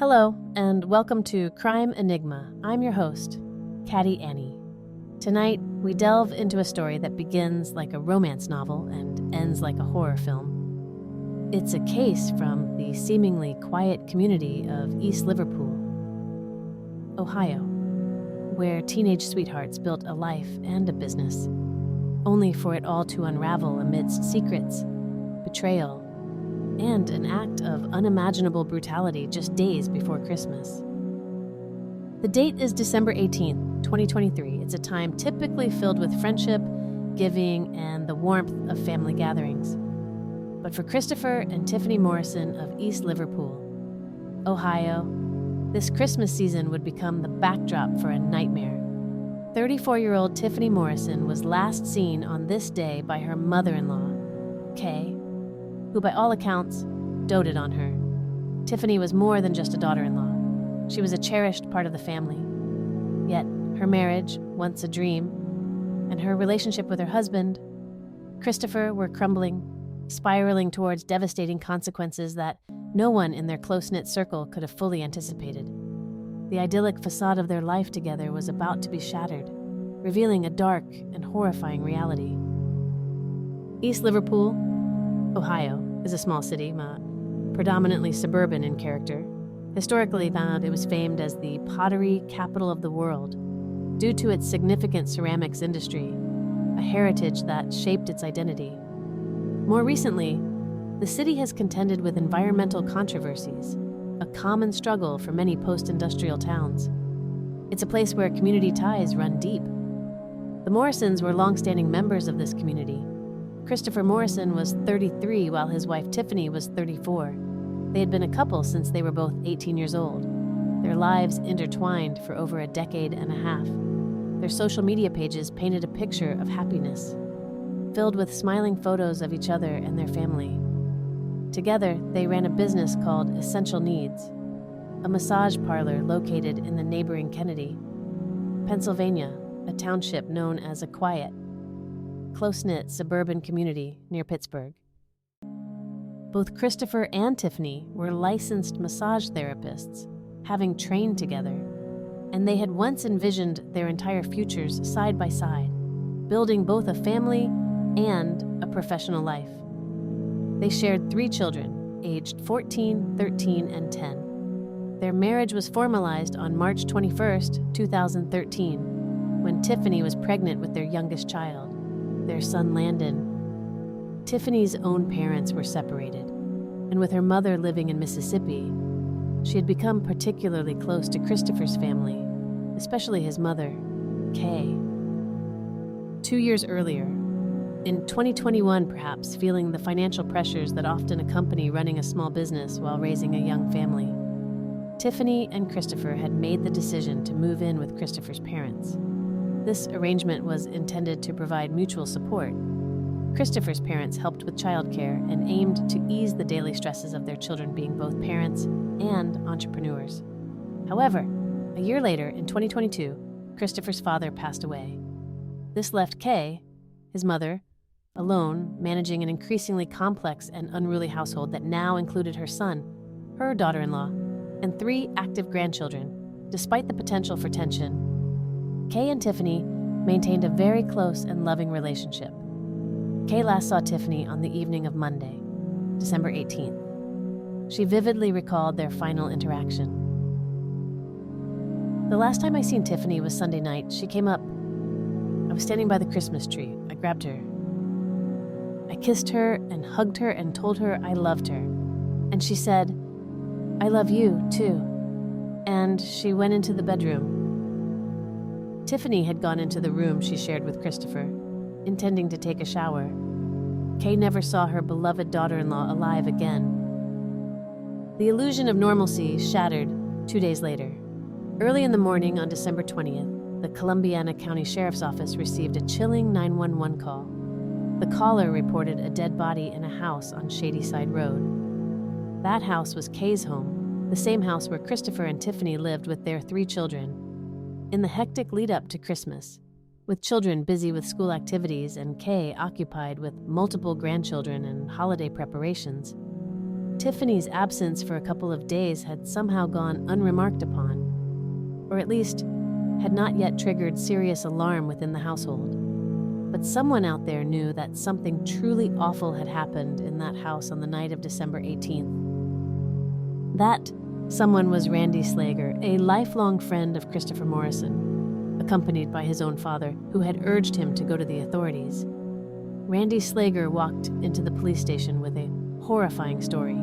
Hello, and welcome to Crime Enigma. I'm your host, Caddy Annie. Tonight, we delve into a story that begins like a romance novel and ends like a horror film. It's a case from the seemingly quiet community of East Liverpool, Ohio, where teenage sweethearts built a life and a business, only for it all to unravel amidst secrets, betrayal, and an act of unimaginable brutality just days before Christmas. The date is December 18th, 2023. It's a time typically filled with friendship, giving, and the warmth of family gatherings. But for Christopher and Tiffany Morrison of East Liverpool, Ohio, this Christmas season would become the backdrop for a nightmare. 34-year-old Tiffany Morrison was last seen on this day by her mother-in-law, Kay, who by all accounts doted on her. Tiffany was more than just a daughter-in-law. She was a cherished part of the family. Yet her marriage, once a dream, and her relationship with her husband, Christopher, were crumbling, spiraling towards devastating consequences that no one in their close-knit circle could have fully anticipated. The idyllic facade of their life together was about to be shattered, revealing a dark and horrifying reality. East Liverpool, Ohio, is a small city, predominantly suburban in character. Historically, it was famed as the pottery capital of the world due to its significant ceramics industry, a heritage that shaped its identity. More recently, the city has contended with environmental controversies, a common struggle for many post-industrial towns. It's a place where community ties run deep. The Morrisons were long-standing members of this community. Christopher Morrison was 33 while his wife Tiffany was 34. They had been a couple since they were both 18 years old. Their lives intertwined for over a decade and a half. Their social media pages painted a picture of happiness, filled with smiling photos of each other and their family. Together, they ran a business called Essential Needs, a massage parlor located in the neighboring Kennedy, Pennsylvania, a township known as a quiet, close-knit suburban community near Pittsburgh. Both Christopher and Tiffany were licensed massage therapists, having trained together, and they had once envisioned their entire futures side by side, building both a family and a professional life. They shared 3 children, aged 14, 13, and 10. Their marriage was formalized on March 21st, 2013, when Tiffany was pregnant with their youngest child, their son Landon. Tiffany's own parents were separated, and with her mother living in Mississippi, she had become particularly close to Christopher's family, especially his mother, Kay. 2 years earlier, in 2021 perhaps, feeling the financial pressures that often accompany running a small business while raising a young family, Tiffany and Christopher had made the decision to move in with Christopher's parents. This arrangement was intended to provide mutual support. Christopher's parents helped with childcare and aimed to ease the daily stresses of their children being both parents and entrepreneurs. However, a year later, in 2022, Christopher's father passed away. This left Kay, his mother, alone, managing an increasingly complex and unruly household that now included her son, her daughter-in-law, and 3 active grandchildren. Despite the potential for tension, Kay and Tiffany maintained a very close and loving relationship. Kay last saw Tiffany on the evening of Monday, December 18th. She vividly recalled their final interaction. "The last time I seen Tiffany was Sunday night. She came up. I was standing by the Christmas tree. I grabbed her. I kissed her and hugged her and told her I loved her. And she said, 'I love you, too.' And she went into the bedroom." Tiffany had gone into the room she shared with Christopher, intending to take a shower. Kay never saw her beloved daughter-in-law alive again. The illusion of normalcy shattered 2 days later. Early in the morning on December 20th, the Columbiana County Sheriff's Office received a chilling 911 call. The caller reported a dead body in a house on Shadyside Road. That house was Kay's home, the same house where Christopher and Tiffany lived with their 3 children. In the hectic lead-up to Christmas, with children busy with school activities and Kay occupied with multiple grandchildren and holiday preparations, Tiffany's absence for a couple of days had somehow gone unremarked upon, or at least had not yet triggered serious alarm within the household. But someone out there knew that something truly awful had happened in that house on the night of December 18th. That someone was Randy Slager, a lifelong friend of Christopher Morrison, accompanied by his own father, who had urged him to go to the authorities. Randy Slager walked into the police station with a horrifying story.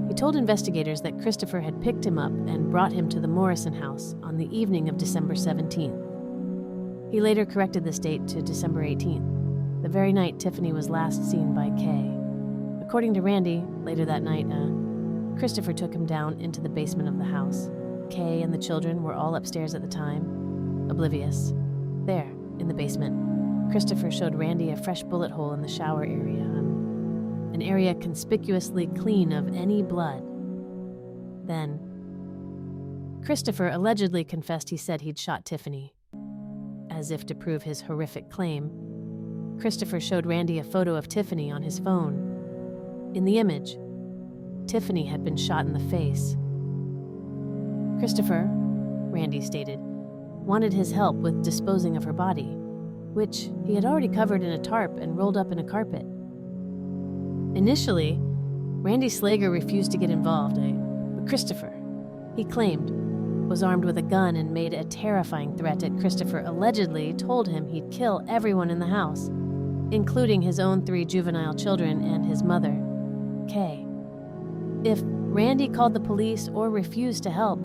He told investigators that Christopher had picked him up and brought him to the Morrison house on the evening of December 17th. He later corrected this date to December 18th, the very night Tiffany was last seen by Kay. According to Randy, later that night, Christopher took him down into the basement of the house. Kay and the children were all upstairs at the time, oblivious. There, in the basement, Christopher showed Randy a fresh bullet hole in the shower area, an area conspicuously clean of any blood. Then, Christopher allegedly confessed he said he'd shot Tiffany. As if to prove his horrific claim, Christopher showed Randy a photo of Tiffany on his phone. In the image, Tiffany had been shot in the face. Christopher, Randy stated, wanted his help with disposing of her body, which he had already covered in a tarp and rolled up in a carpet. Initially, Randy Slager refused to get involved, but Christopher, he claimed, was armed with a gun and made a terrifying threat that Christopher allegedly told him he'd kill everyone in the house, including his own 3 juvenile children and his mother, Kay. If Randy called the police or refused to help,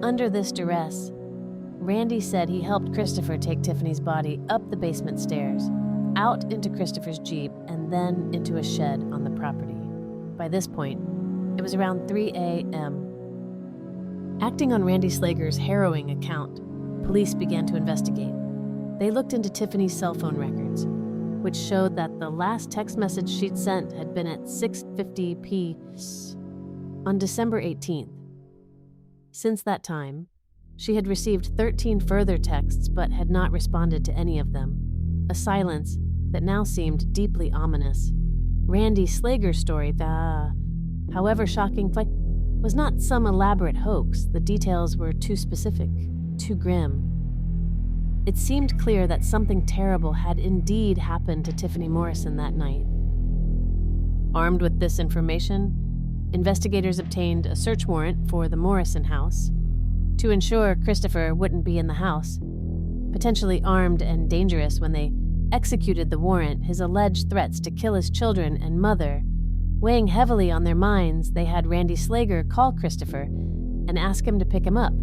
under this duress, Randy said he helped Christopher take Tiffany's body up the basement stairs, out into Christopher's Jeep, and then into a shed on the property. By this point, it was around 3 a.m. Acting on Randy Slager's harrowing account, police began to investigate. They looked into Tiffany's cell phone records, which showed that the last text message she'd sent had been at 6:50 p.m. on December 18th. Since that time, she had received 13 further texts but had not responded to any of them, a silence that now seemed deeply ominous. Randy Slager's story, however shocking, was not some elaborate hoax. The details were too specific, too grim. It seemed clear that something terrible had indeed happened to Tiffany Morrison that night. Armed with this information, investigators obtained a search warrant for the Morrison house to ensure Christopher wouldn't be in the house. Potentially armed and dangerous when they executed the warrant, his alleged threats to kill his children and mother weighing heavily on their minds, they had Randy Slager call Christopher and ask him to pick him up.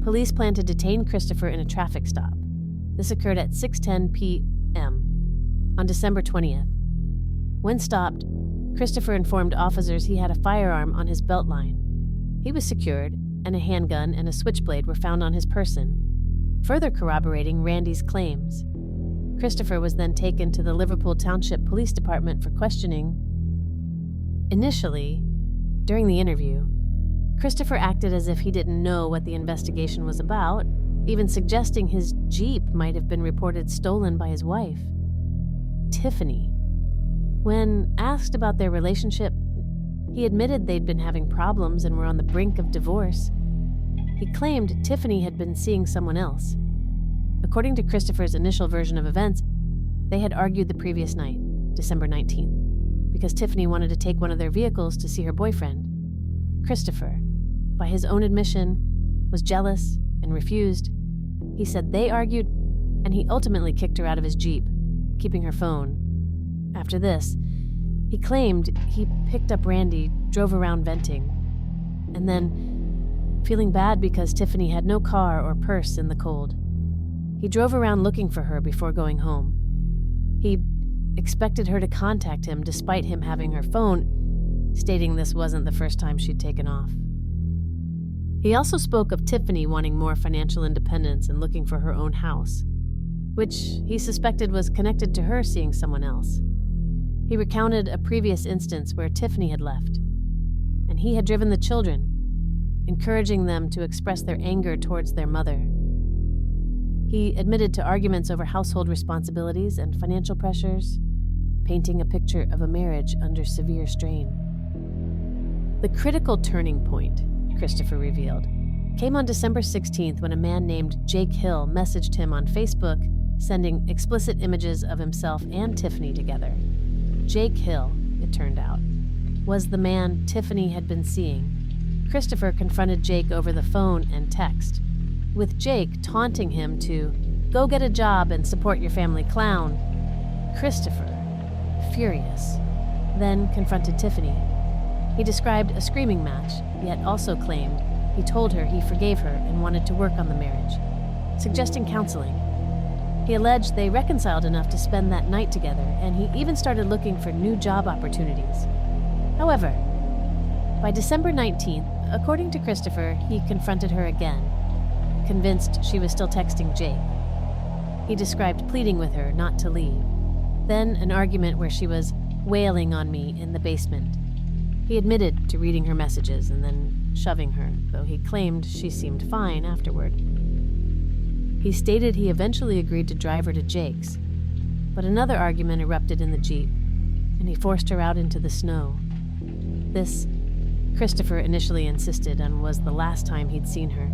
Police planned to detain Christopher in a traffic stop. This occurred at 6:10 p.m. on December 20th. When stopped, Christopher informed officers he had a firearm on his belt line. He was secured, and a handgun and a switchblade were found on his person, further corroborating Randy's claims. Christopher was then taken to the Liverpool Township Police Department for questioning. Initially, during the interview, Christopher acted as if he didn't know what the investigation was about, even suggesting his Jeep might have been reported stolen by his wife, Tiffany. When asked about their relationship, he admitted they'd been having problems and were on the brink of divorce. He claimed Tiffany had been seeing someone else. According to Christopher's initial version of events, they had argued the previous night, December 19th, because Tiffany wanted to take one of their vehicles to see her boyfriend. Christopher, by his own admission, was jealous and refused. He said they argued, and he ultimately kicked her out of his Jeep, keeping her phone. After this, he claimed he picked up Randy, drove around venting, and then, feeling bad because Tiffany had no car or purse in the cold, he drove around looking for her before going home. He expected her to contact him despite him having her phone, stating this wasn't the first time she'd taken off. He also spoke of Tiffany wanting more financial independence and looking for her own house, which he suspected was connected to her seeing someone else. He recounted a previous instance where Tiffany had left, and he had driven the children, encouraging them to express their anger towards their mother. He admitted to arguments over household responsibilities and financial pressures, painting a picture of a marriage under severe strain. The critical turning point, Christopher revealed, came on December 16th when a man named Jake Hill messaged him on Facebook, sending explicit images of himself and Tiffany together. Jake Hill, it turned out, was the man Tiffany had been seeing. Christopher confronted Jake over the phone and text, with Jake taunting him to go get a job and support your family clown. Christopher, furious, then confronted Tiffany. He described a screaming match, yet also claimed he told her he forgave her and wanted to work on the marriage, suggesting counseling. He alleged they reconciled enough to spend that night together, and he even started looking for new job opportunities. However, by December 19th, according to Christopher, he confronted her again, convinced she was still texting Jake. He described pleading with her not to leave, then an argument where she was wailing on me in the basement. He admitted to reading her messages and then shoving her, though he claimed she seemed fine afterward. He stated he eventually agreed to drive her to Jake's, but another argument erupted in the Jeep, and he forced her out into the snow. This, Christopher initially insisted on, was the last time he'd seen her.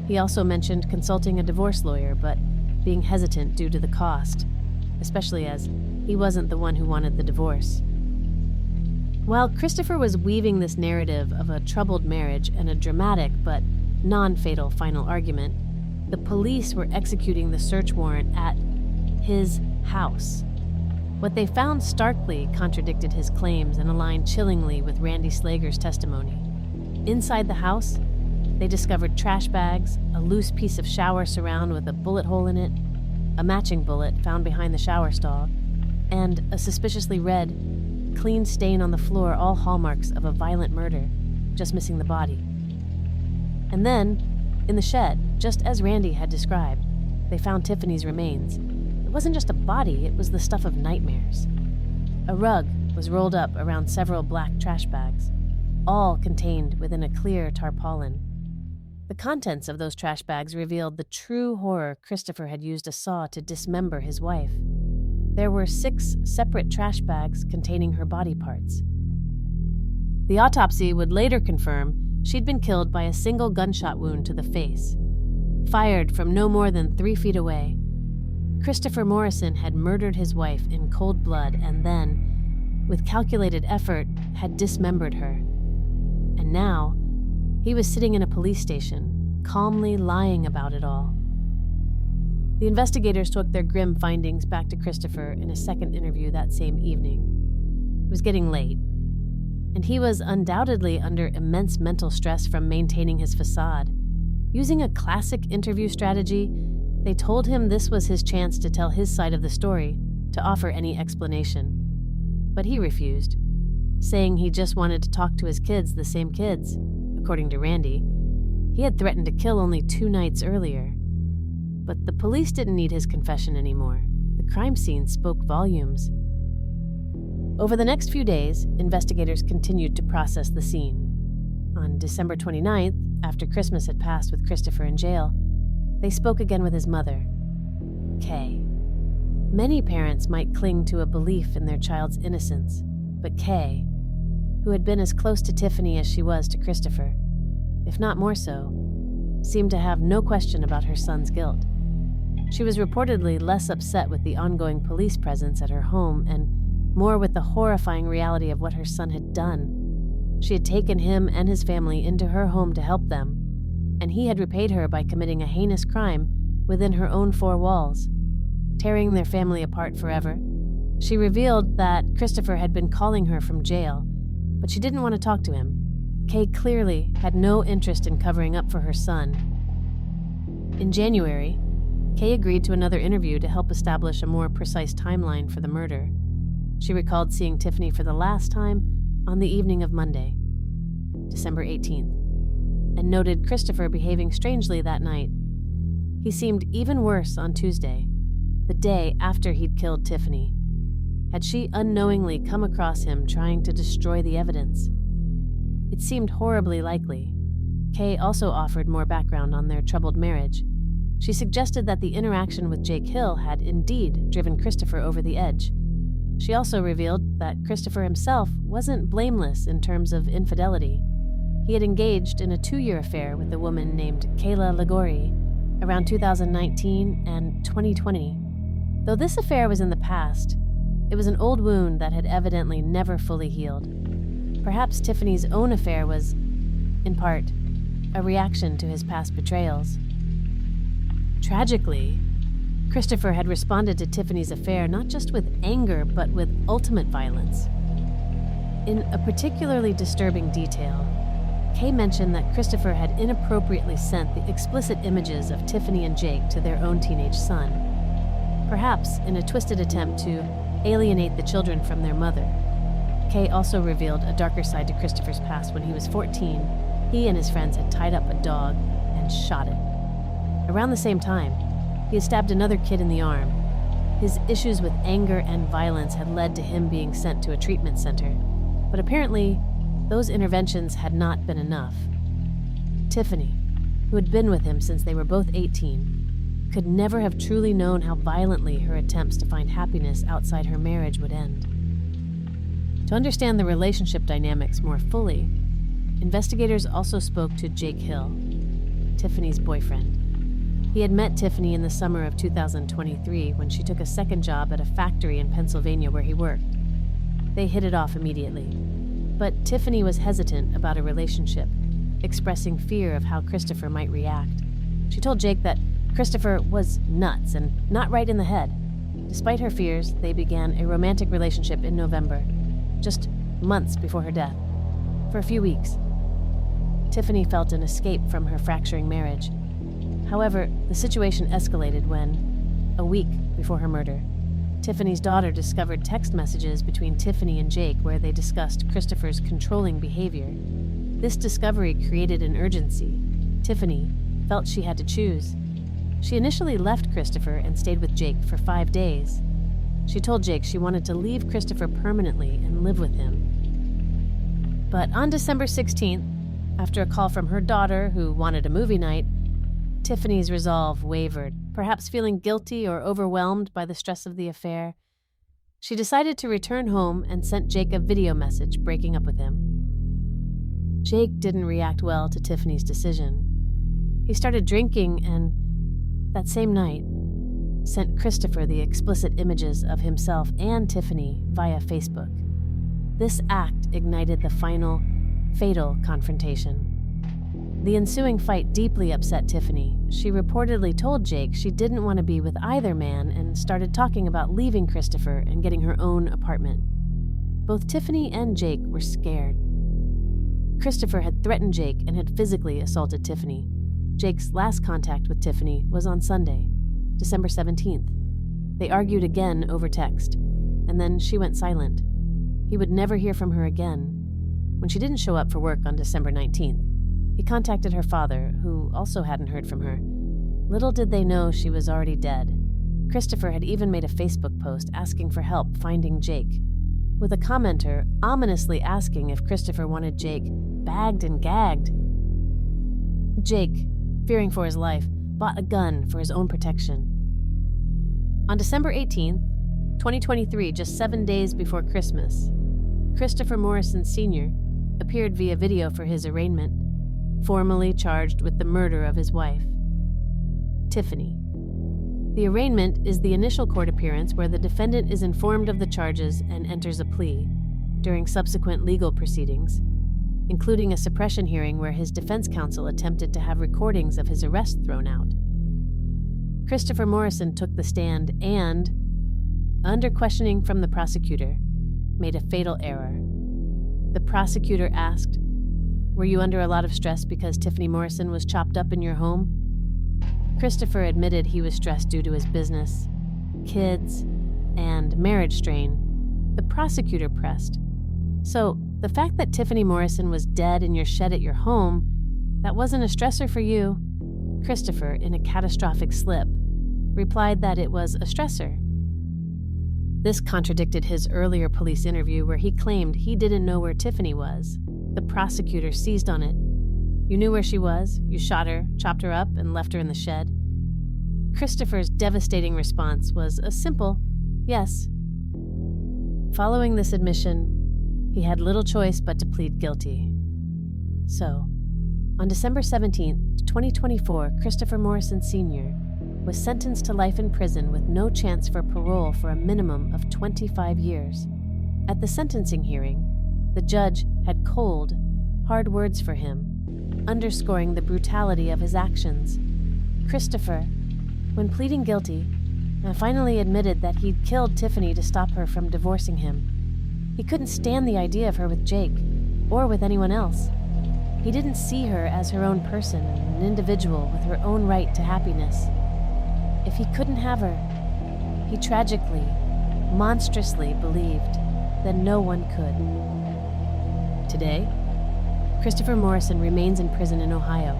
He also mentioned consulting a divorce lawyer, but being hesitant due to the cost, especially as he wasn't the one who wanted the divorce. While Christopher was weaving this narrative of a troubled marriage and a dramatic but non-fatal final argument, the police were executing the search warrant at his house. What they found starkly contradicted his claims and aligned chillingly with Randy Slager's testimony. Inside the house, they discovered trash bags, a loose piece of shower surround with a bullet hole in it, a matching bullet found behind the shower stall, and a suspiciously red, clean stain on the floor, all hallmarks of a violent murder, just missing the body. And then, in the shed, just as Randy had described, they found Tiffany's remains. It wasn't just a body, it was the stuff of nightmares. A rug was rolled up around several black trash bags, all contained within a clear tarpaulin. The contents of those trash bags revealed the true horror Christopher had used a saw to dismember his wife. There were 6 separate trash bags containing her body parts. The autopsy would later confirm she'd been killed by a single gunshot wound to the face, fired from no more than 3 feet away. Christopher Morrison had murdered his wife in cold blood and then, with calculated effort, had dismembered her. And now, he was sitting in a police station, calmly lying about it all. The investigators took their grim findings back to Christopher in a second interview that same evening. It was getting late, and he was undoubtedly under immense mental stress from maintaining his facade. Using a classic interview strategy, they told him this was his chance to tell his side of the story, to offer any explanation. But he refused, saying he just wanted to talk to his kids, the same kids. According to Randy, he had threatened to kill only 2 nights earlier. But the police didn't need his confession anymore. The crime scene spoke volumes. Over the next few days, investigators continued to process the scene. On December 29th, after Christmas had passed with Christopher in jail, they spoke again with his mother, Kay. Many parents might cling to a belief in their child's innocence, but Kay, who had been as close to Tiffany as she was to Christopher, if not more so, seemed to have no question about her son's guilt. She was reportedly less upset with the ongoing police presence at her home and more with the horrifying reality of what her son had done. She had taken him and his family into her home to help them, and he had repaid her by committing a heinous crime within her own 4 walls, tearing their family apart forever. She revealed that Christopher had been calling her from jail, but she didn't want to talk to him. Kay clearly had no interest in covering up for her son. In January, Kay agreed to another interview to help establish a more precise timeline for the murder. She recalled seeing Tiffany for the last time on the evening of Monday, December 18th, and noted Christopher behaving strangely that night. He seemed even worse on Tuesday, the day after he'd killed Tiffany. Had she unknowingly come across him trying to destroy the evidence? It seemed horribly likely. Kay also offered more background on their troubled marriage. She suggested that the interaction with Jake Hill had indeed driven Christopher over the edge. She also revealed that Christopher himself wasn't blameless in terms of infidelity. He had engaged in a 2-year affair with a woman named Kayla Ligori around 2019 and 2020. Though this affair was in the past, it was an old wound that had evidently never fully healed. Perhaps Tiffany's own affair was, in part, a reaction to his past betrayals. Tragically, Christopher had responded to Tiffany's affair not just with anger, but with ultimate violence. In a particularly disturbing detail, Kay mentioned that Christopher had inappropriately sent the explicit images of Tiffany and Jake to their own teenage son, perhaps in a twisted attempt to alienate the children from their mother. Kay also revealed a darker side to Christopher's past. When he was 14, he and his friends had tied up a dog and shot it. Around the same time, he had stabbed another kid in the arm. His issues with anger and violence had led to him being sent to a treatment center, but apparently, those interventions had not been enough. Tiffany, who had been with him since they were both 18, could never have truly known how violently her attempts to find happiness outside her marriage would end. To understand the relationship dynamics more fully, investigators also spoke to Jake Hill, Tiffany's boyfriend. He had met Tiffany in the summer of 2023 when she took a second job at a factory in Pennsylvania where he worked. They hit it off immediately. But Tiffany was hesitant about a relationship, expressing fear of how Christopher might react. She told Jake that Christopher was nuts and not right in the head. Despite her fears, they began a romantic relationship in November, just months before her death. For a few weeks, Tiffany felt an escape from her fracturing marriage. However, the situation escalated when, a week before her murder, Tiffany's daughter discovered text messages between Tiffany and Jake where they discussed Christopher's controlling behavior. This discovery created an urgency. Tiffany felt she had to choose. She initially left Christopher and stayed with Jake for 5 days. She told Jake she wanted to leave Christopher permanently and live with him. But on December 16th, after a call from her daughter who wanted a movie night, Tiffany's resolve wavered, perhaps feeling guilty or overwhelmed by the stress of the affair. She decided to return home and sent Jake a video message breaking up with him. Jake didn't react well to Tiffany's decision. He started drinking and, that same night, sent Christopher the explicit images of himself and Tiffany via Facebook. This act ignited the final, fatal confrontation. The ensuing fight deeply upset Tiffany. She reportedly told Jake she didn't want to be with either man and started talking about leaving Christopher and getting her own apartment. Both Tiffany and Jake were scared. Christopher had threatened Jake and had physically assaulted Tiffany. Jake's last contact with Tiffany was on Sunday, December 17th. They argued again over text, and then she went silent. He would never hear from her again. When she didn't show up for work on December 19th, he contacted her father, who also hadn't heard from her. Little did they know she was already dead. Christopher had even made a Facebook post asking for help finding Jake, with a commenter ominously asking if Christopher wanted Jake bagged and gagged. Jake, fearing for his life, bought a gun for his own protection. On December 18th, 2023, just 7 days before Christmas, Christopher Morrison Sr. appeared via video for his arraignment, formally charged with the murder of his wife, Tiffany. The arraignment is the initial court appearance where the defendant is informed of the charges and enters a plea. During subsequent legal proceedings, including a suppression hearing where his defense counsel attempted to have recordings of his arrest thrown out, Christopher Morrison took the stand and, under questioning from the prosecutor, made a fatal error. The prosecutor asked, "Were you under a lot of stress because Tiffany Morrison was chopped up in your home?" Christopher admitted he was stressed due to his business, kids, and marriage strain. The prosecutor pressed, "So, the fact that Tiffany Morrison was dead in your shed at your home, that wasn't a stressor for you?" Christopher, in a catastrophic slip, replied that it was a stressor. This contradicted his earlier police interview where he claimed he didn't know where Tiffany was. The prosecutor seized on it. "You knew where she was, you shot her, chopped her up, and left her in the shed." Christopher's devastating response was a simple, "Yes." Following this admission, he had little choice but to plead guilty. So, on December 17, 2024, Christopher Morrison Sr. was sentenced to life in prison with no chance for parole for a minimum of 25 years. At the sentencing hearing, the judge had cold, hard words for him, underscoring the brutality of his actions. Christopher, when pleading guilty, finally admitted that he'd killed Tiffany to stop her from divorcing him. He couldn't stand the idea of her with Jake, or with anyone else. He didn't see her as her own person, an individual with her own right to happiness. If he couldn't have her, he tragically, monstrously believed that no one could. Today, Christopher Morrison remains in prison in Ohio.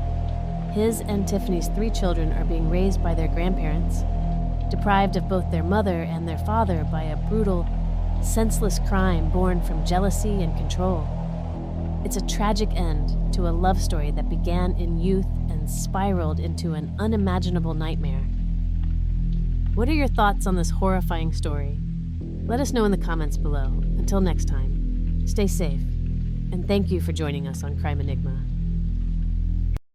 His and Tiffany's 3 children are being raised by their grandparents, deprived of both their mother and their father by a brutal, senseless crime born from jealousy and control. It's a tragic end to a love story that began in youth and spiraled into an unimaginable nightmare. What are your thoughts on this horrifying story? Let us know in the comments below. Until next time, stay safe, and thank you for joining us on Crime Enigma.